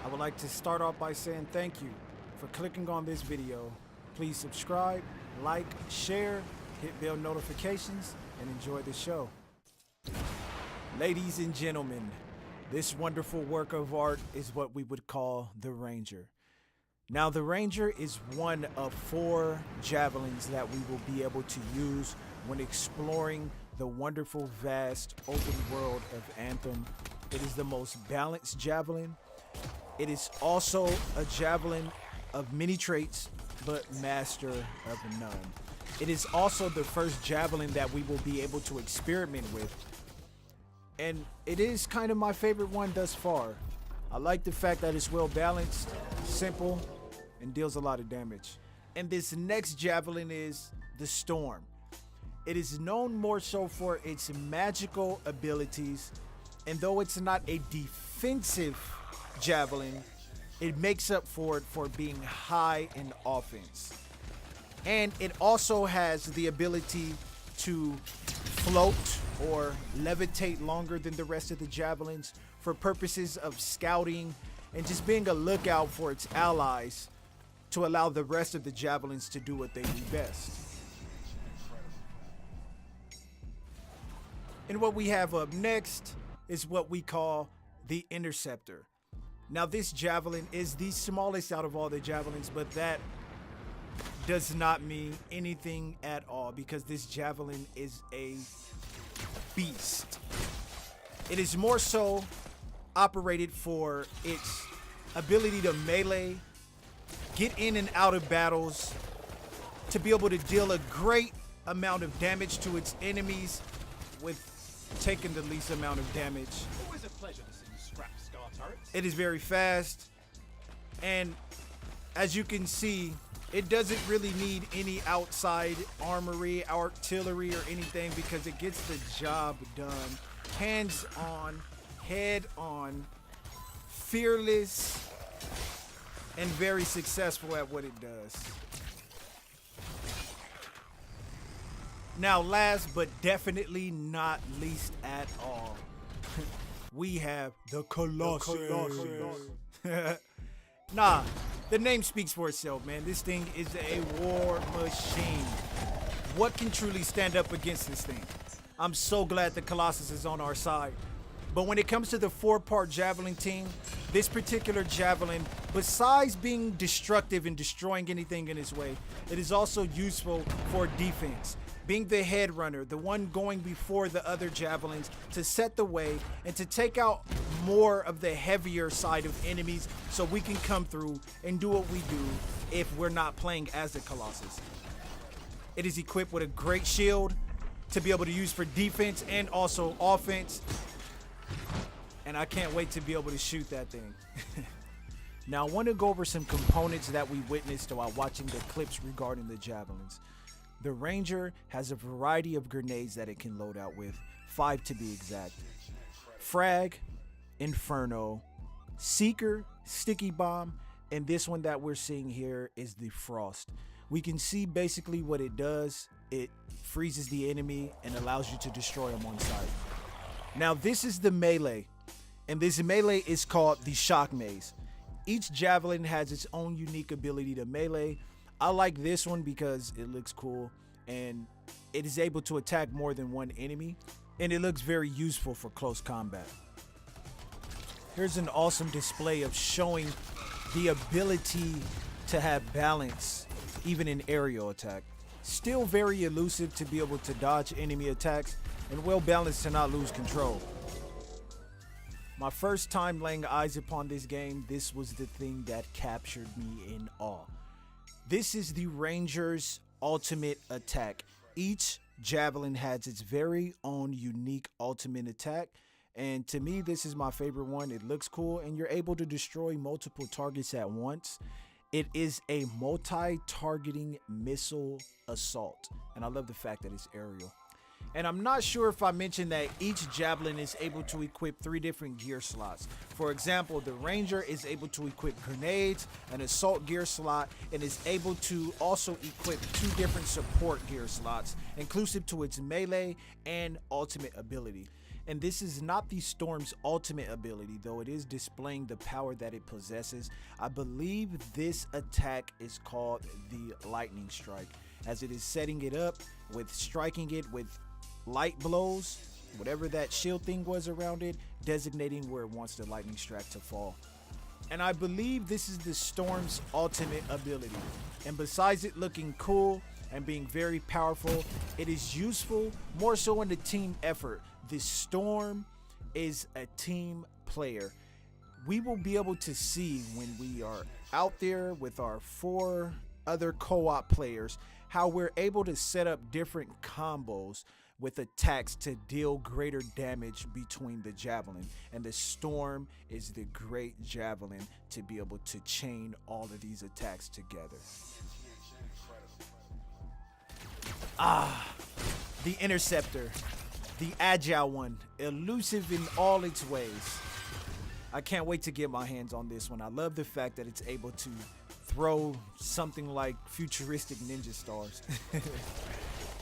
I would like to start off by saying thank you for clicking on this video. Please subscribe, like, share, hit bell notifications, and enjoy the show. Ladies and gentlemen, this wonderful work of art is what we would call the Ranger. Now, the Ranger is one of 4 javelins that we will be able to use when exploring the wonderful, vast, open world of Anthem. It is the most balanced javelin. It is also a javelin of many traits, but master of none. It is also the first javelin that we will be able to experiment with. And it is kind of my favorite one thus far. I like the fact that it's well balanced, simple, and deals a lot of damage. And this next javelin is the Storm. It is known more so for its magical abilities, and though it's not a defensive javelin, it makes up for it for being high in offense. And it also has the ability to float or levitate longer than the rest of the javelins for purposes of scouting and just being a lookout for its allies to allow the rest of the javelins to do what they do best. And what we have up next is what we call the Interceptor. Now, this javelin is the smallest out of all the javelins, but that does not mean anything at all because this javelin is a beast. It is more so operated for its ability to melee, get in and out of battles, to be able to deal a great amount of damage to its enemies with taking the least amount of damage. Always a pleasure to see you scrap scar turrets. It is very fast, and as you can see, it doesn't really need any outside armory, artillery, or anything because it gets the job done. Hands on, head on, fearless, and very successful at what it does. Now, last but definitely not least at all, we have the Colossus. Nah, the name speaks for itself, man. This thing is a war machine. What can truly stand up against this thing? I'm so glad the Colossus is on our side. But when it comes to the 4-part javelin team, this particular javelin, besides being destructive and destroying anything in its way, it is also useful for defense. Being the head runner, the one going before the other javelins to set the way and to take out more of the heavier side of enemies so we can come through and do what we do if we're not playing as the Colossus. It is equipped with a great shield to be able to use for defense and also offense. And I can't wait to be able to shoot that thing. Now, I want to go over some components that we witnessed while watching the clips regarding the javelins. The Ranger has a variety of grenades that it can load out with, 5 to be exact. Frag, Inferno, Seeker, Sticky Bomb, and this one that we're seeing here is the Frost. We can see basically what it does. It freezes the enemy and allows you to destroy them on sight. Now, this is the melee, and this melee is called the Shock Maze. Each javelin has its own unique ability to melee. I like this one because it looks cool and it is able to attack more than one enemy, and it looks very useful for close combat. Here's an awesome display of showing the ability to have balance even in aerial attack. Still very elusive to be able to dodge enemy attacks and well balanced to not lose control. My first time laying eyes upon this game, this was the thing that captured me in awe. This is the Ranger's ultimate attack. Each javelin has its very own unique ultimate attack, and to me this is my favorite one. It looks cool and you're able to destroy multiple targets at once. It is a multi-targeting missile assault, and I love the fact that it's aerial. And I'm not sure if I mentioned that each javelin is able to equip 3 different gear slots. For example, the Ranger is able to equip grenades, an assault gear slot, and is able to also equip 2 different support gear slots, inclusive to its melee and ultimate ability. And this is not the Storm's ultimate ability, though it is displaying the power that it possesses. I believe this attack is called the Lightning Strike, as it is setting it up with striking it with light blows, whatever that shield thing was around it, designating where it wants the lightning strike to fall. And I believe this is the Storm's ultimate ability. And besides it looking cool and being very powerful, it is useful more so in the team effort. The Storm is a team player. We will be able to see when we are out there with our 4 other co-op players how we're able to set up different combos with attacks to deal greater damage between the Javelin. And the Storm is the great Javelin to be able to chain all of these attacks together. The Interceptor. The agile one, elusive in all its ways. I can't wait to get my hands on this one. I love the fact that it's able to throw something like futuristic ninja stars.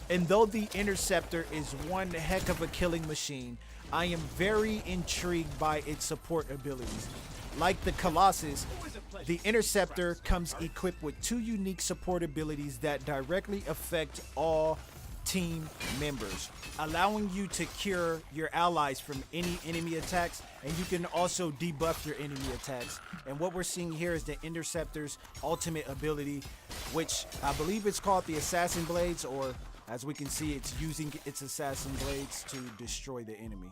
And though the Interceptor is one heck of a killing machine, I am very intrigued by its support abilities. Like the Colossus, the Interceptor comes equipped with 2 unique support abilities that directly affect all team members, allowing you to cure your allies from any enemy attacks, and you can also debuff your enemy attacks. And what we're seeing here is the Interceptor's ultimate ability, which I believe it's called the Assassin Blades, or as we can see, it's using its Assassin Blades to destroy the enemy.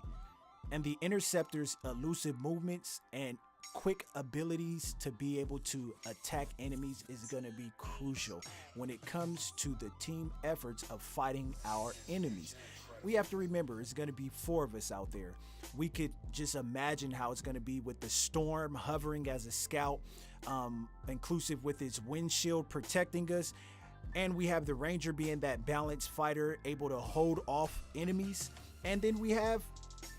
And the Interceptor's elusive movements and quick abilities to be able to attack enemies is going to be crucial when it comes to the team efforts of fighting our enemies. We have to remember it's going to be 4 of us out there. We could just imagine how it's going to be with the Storm hovering as a scout, inclusive with its windshield protecting us. And we have the Ranger being that balanced fighter able to hold off enemies. And then we have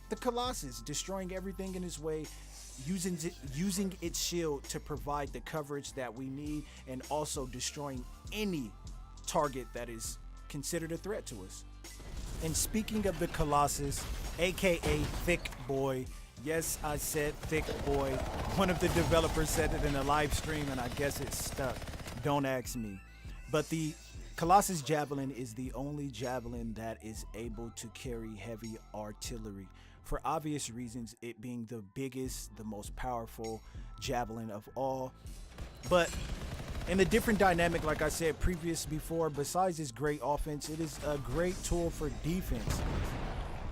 the Colossus destroying everything in his way, using its shield to provide the coverage that we need, and also destroying any target that is considered a threat to us. And speaking of the Colossus, aka Thick Boy, yes, I said Thick Boy. One of the developers said it in a live stream and I guess it stuck. Don't ask me. But the Colossus Javelin is the only Javelin that is able to carry heavy artillery. For obvious reasons, it being the biggest, the most powerful Javelin of all. But in a different dynamic, like I said before, besides its great offense, it is a great tool for defense,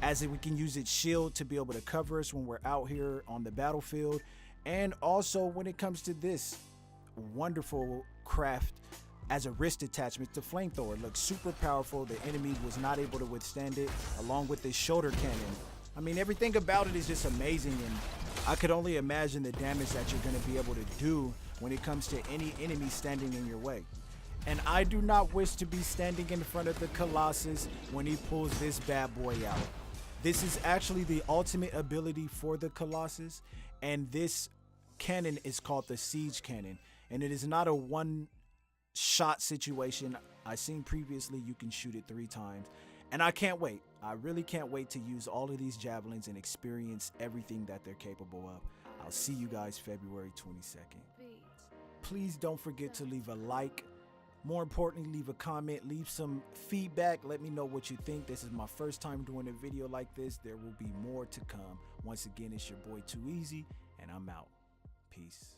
as we can use its shield to be able to cover us when we're out here on the battlefield. And also when it comes to this wonderful craft as a wrist attachment, the flamethrower looks super powerful. The enemy was not able to withstand it, along with this shoulder cannon. I mean, everything about it is just amazing, and I could only imagine the damage that you're going to be able to do when it comes to any enemy standing in your way. And I do not wish to be standing in front of the Colossus when he pulls this bad boy out. This is actually the ultimate ability for the Colossus, and this cannon is called the Siege Cannon, and it is not a one-shot situation. I've seen previously you can shoot it 3 times. And I can't wait. I really can't wait to use all of these Javelins and experience everything that they're capable of. I'll see you guys February 22nd. Please don't forget to leave a like. More importantly, leave a comment, leave some feedback. Let me know what you think. This is my first time doing a video like this. There will be more to come. Once again, it's your boy Too Easy, and I'm out. Peace.